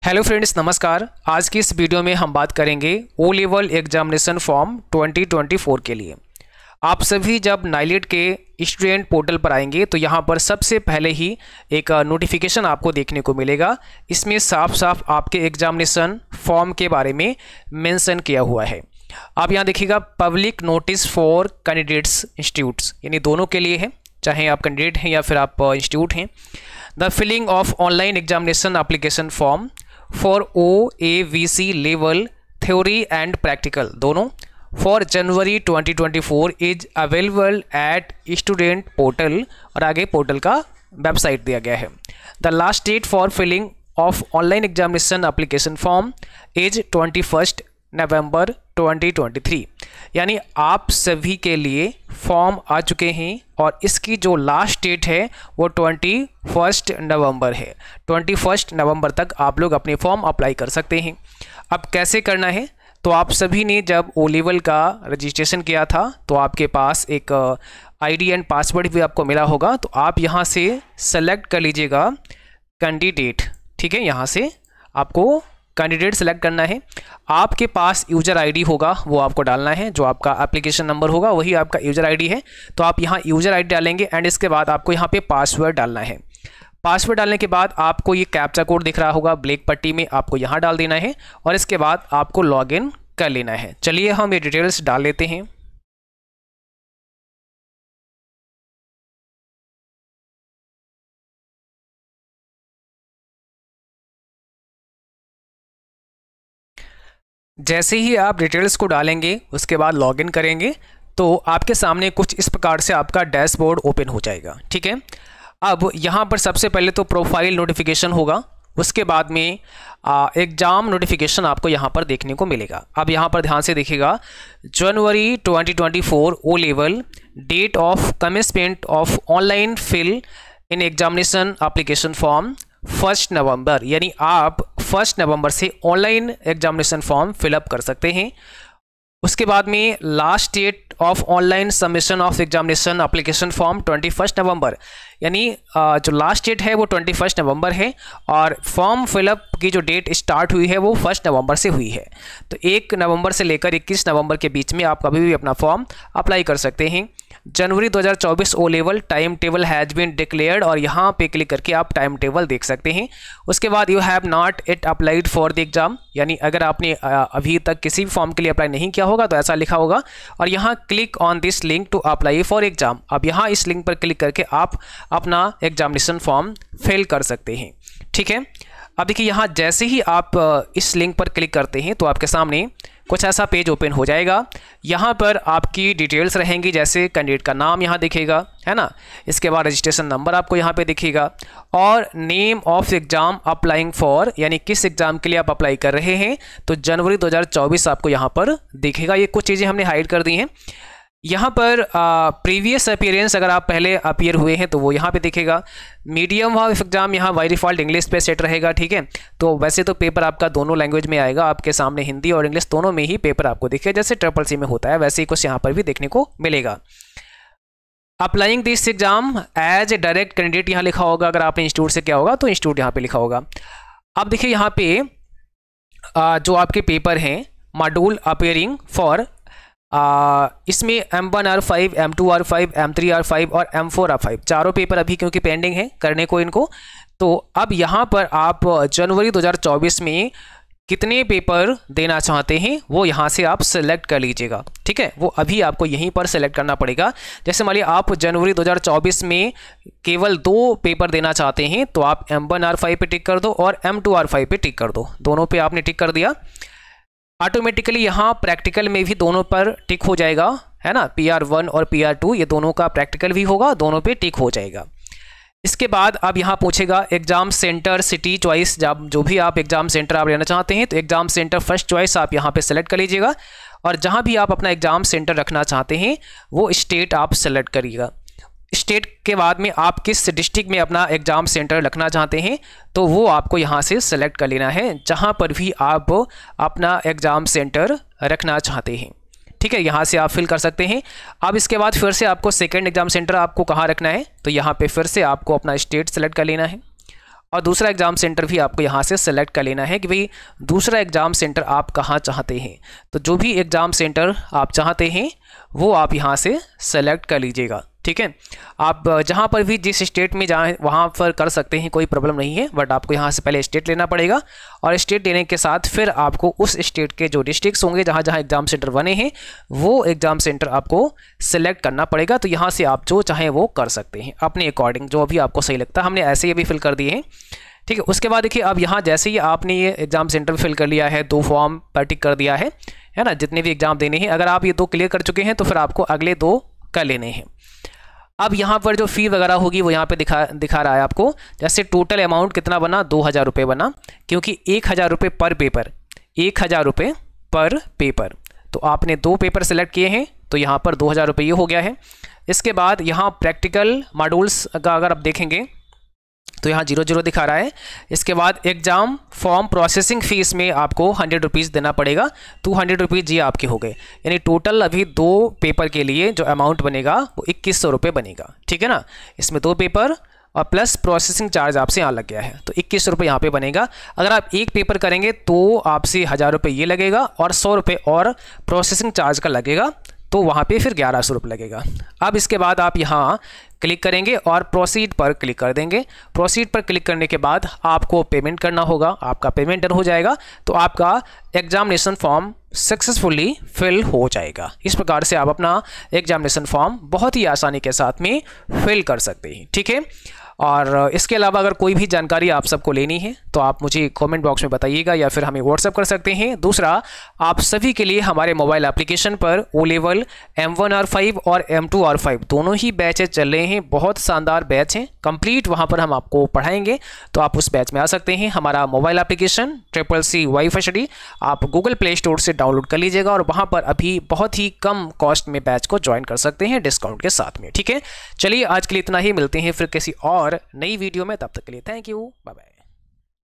Hello friends, नमस्कार। आज की इस वीडियो में हम बात करेंगे ओ लेवल एग्जामिनेशन फॉर्म 2024 के लिए। आप सभी जब नाइलेट के स्टूडेंट पोर्टल पर आएंगे तो यहाँ पर सबसे पहले ही एक नोटिफिकेशन आपको देखने को मिलेगा। इसमें साफ साफ आपके एग्जामिनेशन फॉर्म के बारे में मेंशन किया हुआ है। आप यहाँ देखिएगा, public notice for candidates institutes, यानी दोनों के लिए है, चाहे आप कैंडिडेट हैं या फिर आप इंस्टीट्यूट हैं। The filling of online examination application form for OAVC level theory and practical दोनों for January 2024 is available at student portal, और आगे पोर्टल का वेबसाइट दिया गया है। The last date for filling of online examination application form is 21 November 2023, यानी आप सभी के लिए फॉर्म आ चुके हैं और इसकी जो लास्ट डेट है वो 21 नवंबर है। 21 नवंबर तक आप लोग अपने फॉर्म अप्लाई कर सकते हैं। अब कैसे करना है, तो आप सभी ने जब ओ लेवल का रजिस्ट्रेशन किया था तो आपके पास एक ID एंड पासवर्ड भी आपको मिला होगा। तो आप यहाँ से सेलेक्ट कर लीजिएगा कैंडिडेट, ठीक है। यहाँ से आपको कैंडिडेट सेलेक्ट करना है। आपके पास यूज़र ID होगा, वो आपको डालना है। जो आपका एप्लीकेशन नंबर होगा वही आपका यूज़र ID है। तो आप यहाँ यूज़र ID डालेंगे एंड इसके बाद आपको यहाँ पे पासवर्ड डालना है। पासवर्ड डालने के बाद आपको ये कैप्चा कोड दिख रहा होगा ब्लैक पट्टी में, आपको यहाँ डाल देना है और इसके बाद आपको लॉगिन कर लेना है। चलिए हम ये डिटेल्स डाल लेते हैं। जैसे ही आप डिटेल्स को डालेंगे उसके बाद लॉगिन करेंगे तो आपके सामने कुछ इस प्रकार से आपका डैशबोर्ड ओपन हो जाएगा, ठीक है। अब यहाँ पर सबसे पहले तो प्रोफाइल नोटिफिकेशन होगा, उसके बाद में एग्ज़ाम नोटिफिकेशन आपको यहाँ पर देखने को मिलेगा। अब यहाँ पर ध्यान से देखिएगा, January 2024 O level, date of commencement of online fill in examination application form 1 November, यानी आप 1 नवंबर से ऑनलाइन एग्जामिनेशन फॉर्म फिलअप कर सकते हैं। उसके बाद में last date of online submission of examination application form 21 November, यानी जो लास्ट डेट है वो 21 नवंबर है और फॉर्म फिलअप की जो डेट स्टार्ट हुई है वो 1 नवंबर से हुई है। तो 1 नवंबर से लेकर 21 नवंबर के बीच में आप कभी भी अपना फॉर्म अप्लाई कर सकते हैं। January 2024 O level time table has been declared, और यहाँ पे क्लिक करके आप टाइम टेबल देख सकते हैं। उसके बाद you have not it applied for the exam, यानी अगर आपने अभी तक किसी भी फॉर्म के लिए अप्लाई नहीं किया होगा तो ऐसा लिखा होगा, और यहाँ click on this link to apply for exam. अब यहाँ इस लिंक पर क्लिक करके आप अपना एग्जामिनेशन फॉर्म फिल कर सकते हैं, ठीक है। अब देखिए, यहाँ जैसे ही आप इस लिंक पर क्लिक करते हैं तो आपके सामने कुछ ऐसा पेज ओपन हो जाएगा। यहाँ पर आपकी डिटेल्स रहेंगी, जैसे कैंडिडेट का नाम यहाँ दिखेगा, है ना। इसके बाद रजिस्ट्रेशन नंबर आपको यहाँ पे दिखेगा और name of exam applying for, यानी किस एग्ज़ाम के लिए आप अप्लाई कर रहे हैं। तो जनवरी 2024 आपको यहाँ पर दिखेगा। ये कुछ चीज़ें हमने हाइड कर दी हैं। यहाँ पर प्रीवियस अपीयरेंस, अगर आप पहले अपीयर हुए हैं तो वो यहाँ पे दिखेगा। मीडियम ऑफ एग्जाम यहाँ बाय डिफ़ॉल्ट इंग्लिश पे सेट रहेगा, ठीक है। तो वैसे तो पेपर आपका दोनों लैंग्वेज में आएगा, आपके सामने हिंदी और इंग्लिश दोनों में ही पेपर आपको दिखेगा, जैसे CCC में होता है वैसे ही कुछ यहाँ पर भी देखने को मिलेगा। Applying this exam as a direct candidate यहाँ लिखा होगा, अगर आपने इंस्टीट्यूट से किया होगा तो इंस्टीट्यूट यहाँ पर लिखा होगा। अब देखिए, यहाँ पे जो आपके पेपर हैं मॉड्यूल अपीयरिंग फॉर, इसमें M1R5, M2R5, M3R5 और M4R5 चारों पेपर अभी क्योंकि पेंडिंग है करने को इनको। तो अब यहाँ पर आप जनवरी 2024 में कितने पेपर देना चाहते हैं वो यहाँ से आप सेलेक्ट कर लीजिएगा, ठीक है। वो अभी आपको यहीं पर सेलेक्ट करना पड़ेगा। जैसे मान लिया आप जनवरी 2024 में केवल 2 पेपर देना चाहते हैं तो आप M1R5 पे टिक कर दो और M2R5 पे टिक कर दो। दोनों पे आपने टिक कर दिया, ऑटोमेटिकली यहाँ प्रैक्टिकल में भी दोनों पर टिक हो जाएगा, है ना। PR1 और PR2 ये दोनों का प्रैक्टिकल भी होगा, दोनों पे टिक हो जाएगा। इसके बाद अब यहाँ पूछेगा एग्जाम सेंटर सिटी चॉइस, जब जो भी आप एग्जाम सेंटर आप लेना चाहते हैं तो एग्जाम सेंटर फर्स्ट चॉइस आप यहाँ पे सेलेक्ट कर लीजिएगा, और जहाँ भी आप अपना एग्जाम सेंटर रखना चाहते हैं वो स्टेट आप सेलेक्ट करिएगा। स्टेट के बाद में आप किस डिस्ट्रिक्ट में अपना एग्ज़ाम सेंटर रखना चाहते हैं तो वो आपको यहाँ से सेलेक्ट कर लेना है, जहाँ पर भी आप अपना एग्ज़ाम सेंटर रखना चाहते हैं, ठीक है। यहाँ से आप फिल कर सकते हैं। अब इसके बाद फिर से आपको सेकंड एग्जाम सेंटर आपको कहाँ रखना है, तो यहाँ पे फिर से आपको अपना स्टेट सेलेक्ट कर लेना है और दूसरा एग्ज़ाम सेंटर भी आपको यहाँ से सेलेक्ट कर लेना है कि भाई दूसरा एग्ज़ाम सेंटर आप कहाँ चाहते हैं। तो जो भी एग्ज़ाम सेंटर आप चाहते हैं वो आप यहाँ से सेलेक्ट कर लीजिएगा, ठीक है। आप जहाँ पर भी जिस स्टेट में जाएँ वहाँ पर कर सकते हैं, कोई प्रॉब्लम नहीं है, बट आपको यहाँ से पहले स्टेट लेना पड़ेगा और स्टेट लेने के साथ फिर आपको उस स्टेट के जो डिस्ट्रिक्ट्स होंगे जहाँ जहाँ एग्ज़ाम सेंटर बने हैं वो एग्ज़ाम सेंटर आपको सेलेक्ट करना पड़ेगा। तो यहाँ से आप जो चाहें वो कर सकते हैं अपने अकॉर्डिंग, जो अभी आपको सही लगता है। हमने ऐसे ही अभी फिल कर दिए हैं, ठीक है। उसके बाद देखिए अब यहाँ जैसे ही आपने ये एग्ज़ाम सेंटर फिल कर लिया है, 2 फॉर्म पर टिक कर दिया है ना, जितने भी एग्ज़ाम देने हैं, अगर आप ये 2 क्लियर कर चुके हैं तो फिर आपको अगले 2 कर लेने हैं। अब यहाँ पर जो फ़ी वगैरह होगी वो यहाँ पे दिखा रहा है आपको। जैसे टोटल अमाउंट कितना बना, 2000 रुपये बना, क्योंकि 1000 रुपये पर पेपर, 1000 रुपये पर पेपर। तो आपने 2 पेपर सेलेक्ट किए हैं तो यहाँ पर 2000 रुपये ये हो गया है। इसके बाद यहाँ प्रैक्टिकल मॉड्यूल्स का अगर आप देखेंगे तो यहाँ 00 दिखा रहा है। इसके बाद एग्ज़ाम फॉर्म प्रोसेसिंग फ़ीस में आपको 100 रुपीज़ देना पड़ेगा, 200 रुपीज़ ये आपके हो गए। यानी टोटल अभी 2 पेपर के लिए जो अमाउंट बनेगा वो 2100 रुपये बनेगा, ठीक है ना। इसमें 2 पेपर और प्लस प्रोसेसिंग चार्ज आपसे यहाँ लग गया है, तो 2100 रुपये यहाँ पे बनेगा। अगर आप 1 पेपर करेंगे तो आपसे 1000 रुपये ये लगेगा और 100 रुपये और प्रोसेसिंग चार्ज का लगेगा, तो वहाँ पे फिर 1100 रुपये लगेगा। अब इसके बाद आप यहाँ क्लिक करेंगे और प्रोसीड पर क्लिक कर देंगे। प्रोसीड पर क्लिक करने के बाद आपको पेमेंट करना होगा, आपका पेमेंट डन हो जाएगा तो आपका एग्जामिनेशन फॉर्म सक्सेसफुली फिल हो जाएगा। इस प्रकार से आप अपना एग्जामिनेशन फॉर्म बहुत ही आसानी के साथ में फिल कर सकते हैं, ठीक है। और इसके अलावा अगर कोई भी जानकारी आप सबको लेनी है तो आप मुझे कमेंट बॉक्स में बताइएगा या फिर हमें व्हाट्सएप कर सकते हैं। दूसरा, आप सभी के लिए हमारे मोबाइल एप्लीकेशन पर ओ लेवल M1R5 और M2R5 दोनों ही बैचेज चल रहे हैं। बहुत शानदार बैच हैं, कंप्लीट वहां पर हम आपको पढ़ाएंगे, तो आप उस बैच में आ सकते हैं। हमारा मोबाइल एप्लीकेशन CCC वाईफाई आप गूगल प्ले स्टोर से डाउनलोड कर लीजिएगा और वहाँ पर अभी बहुत ही कम कॉस्ट में बैच को ज्वाइन कर सकते हैं डिस्काउंट के साथ में, ठीक है। चलिए आज के लिए इतना ही, मिलते हैं फिर किसी और नई वीडियो में, तब तक के लिए थैंक यू, बाय बाय।